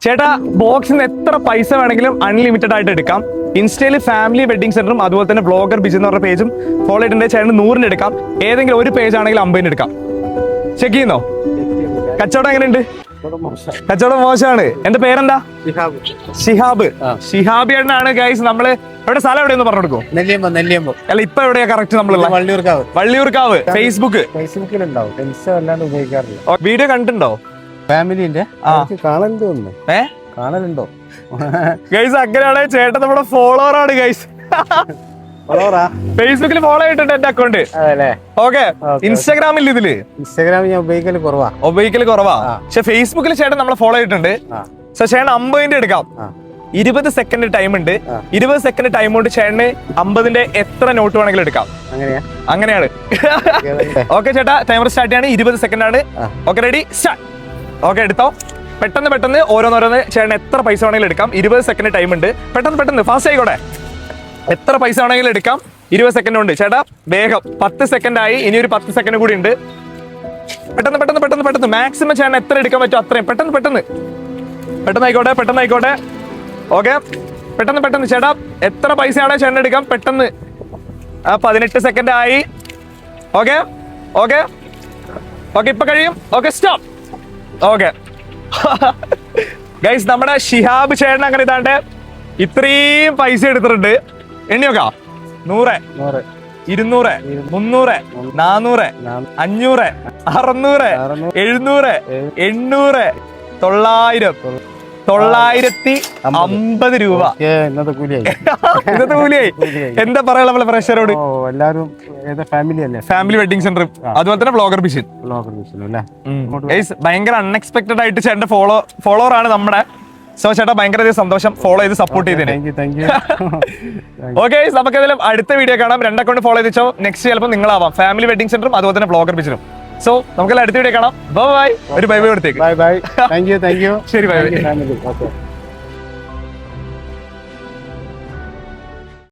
ചേട്ടാ ബോക്സിന് എത്ര പൈസ വേണമെങ്കിലും അൺലിമിറ്റഡ് ആയിട്ട് എടുക്കാം. ഇൻസ്റ്റയിൽ ഫാമിലി വെഡിങ് സെന്ററും അതുപോലെ തന്നെ ബ്ലോഗർ ബിജു എന്ന് പറഞ്ഞ പേജും ഫോളോ ചെയ്തിട്ടുണ്ട്. ചേട്ടന് 100 എടുക്കാം. ഏതെങ്കിലും ഒരു പേജ് ആണെങ്കിൽ 50 എടുക്കാം. ചെക്ക് ചെയ്യുന്നോ? കച്ചവടം എങ്ങനെയുണ്ട്? കച്ചവടം മോശമാണ്. എന്റെ പേരെന്താ? ഷിഹാബ്. ഷിഹാബ് ചേട്ടനാണ് ഗൈസ്. നമ്മള് എവിടെ സ്ഥലം എവിടെയെന്ന് പറഞ്ഞു കൊടുക്കും? നെല്ലിയമ്പോ. അല്ല ഇപ്പൊ എവിടെയാ കറക്റ്റ് നമ്മളുള്ള? വള്ളിയൂർക്കാവ്. ഫേസ്ബുക്കിലുണ്ടാവും. ഉപയോഗിക്കാറില്ല. വീഡിയോ കണ്ടിട്ടുണ്ടോ? ഫാമിലിന്റെ കാണലുണ്ടോ ഗൈസ്? അങ്ങനെയാണ് ചേട്ടൻ നമ്മുടെ ഫോളോവർ ആണ് ഗൈസ്. ഫേസ്ബുക്കിൽ ഫോളോ ചെയ്തിട്ടുണ്ട് എന്റെ അക്കൗണ്ട്. ഓക്കെ. ഇൻസ്റ്റാഗ്രാമിൽ ഇതില് ഞാൻ ഉപയോഗിക്കല് കുറവാ. പക്ഷെ ഫേസ്ബുക്കിൽ ചേട്ടൻ നമ്മളെ ഫോളോ ചെയ്തിട്ടുണ്ട്. സോ ചേട്ടൻ 50 എടുക്കാം. 20 സെക്കൻഡ് ടൈം ഉണ്ട്. 20 സെക്കൻഡ് ടൈം കൊണ്ട് ചേട്ടന് 50 എത്ര നോട്ട് വേണമെങ്കിലും എടുക്കാം. അങ്ങനെയാണ്. ഓക്കെ ചേട്ടാ, ടൈമർ സ്റ്റാർട്ട് ചെയ്യാണ്. 20 സെക്കൻഡ് ആണ്. Okay, ready, start. ഓക്കെ, എടുത്തോ. പെട്ടെന്ന് ഓരോന്നോരോന്ന് ചേട്ടൻ എത്ര പൈസ വേണമെങ്കിലും എടുക്കാം. 20 സെക്കൻഡ് ടൈം ഉണ്ട്. പെട്ടെന്ന് ഫാസ്റ്റ് ആയിക്കോട്ടെ. എത്ര പൈസ വേണമെങ്കിലും എടുക്കാം. 20 സെക്കൻഡ് ഉണ്ട്. ചേട്ടാ വേഗം. 10 സെക്കൻഡ് ആയി. ഇനി ഒരു 10 സെക്കൻഡ് കൂടി ഉണ്ട്. പെട്ടെന്ന് മാക്സിമം ചേട്ടൻ എത്ര എടുക്കാൻ പറ്റും അത്രയും. പെട്ടെന്നായിക്കോട്ടെ. ഓക്കെ, പെട്ടെന്ന് ചേട്ടാ എത്ര പൈസയാണോ ചേട്ടൻ എടുക്കാം. പെട്ടെന്ന്. 18 സെക്കൻഡ് ആയി. ഓക്കെ, ഇപ്പൊ കഴിയും. Okay, stop. ഓക്കെ ഗൈസ്, നമ്മുടെ ഷിഹാബ് ചേട്ടൻ അങ്ങനെ ഇതാണ്ട് ഇത്രയും പൈസ എടുത്തിട്ടുണ്ട്. എണ്ണി നോക്കാം. 100, 200, 300, 400, 500, 600, 700, 800, 900, 950 രൂപ. ഇന്നത്തെ കൂലിയായി. എന്താ പറയാ നമ്മളെ പ്രേക്ഷകരോട്? എല്ലാവരും ഫാമിലി വെഡിങ് സെന്റർ അതുപോലെ തന്നെ ബ്ലോഗർ ബിഷൻ. ഭയങ്കര അൺഎക്സ്പെക്ടഡ് ആയിട്ട് ചേട്ടന്റെ ഫോളോവർ ആണ് നമ്മുടെ. സോ ചേട്ടാ ഭയങ്കര സന്തോഷം ഫോളോ ചെയ്ത് സപ്പോർട്ട് ചെയ്തതിന്. ഓക്കെ, നമുക്ക് ഏതായാലും അടുത്ത വീഡിയോ കാണാം. 2 അക്കൗണ്ട് ഫോളോ ചെയ്തോ. നെക്സ്റ്റ് ചിലപ്പോൾ നിങ്ങളാവാം. ഫാമിലി വെഡിങ് സെന്ററും അതുപോലെ തന്നെ ബ്ലോഗർ ബിഷനും. സോ നമുക്ക് അടുത്ത വീഡിയോ കാണാം. ബൈ. ഒരു ബൈ കൊടുത്തേക്ക്. ബൈ. Thank you. ശരി, ബൈ. ഓക്കെ.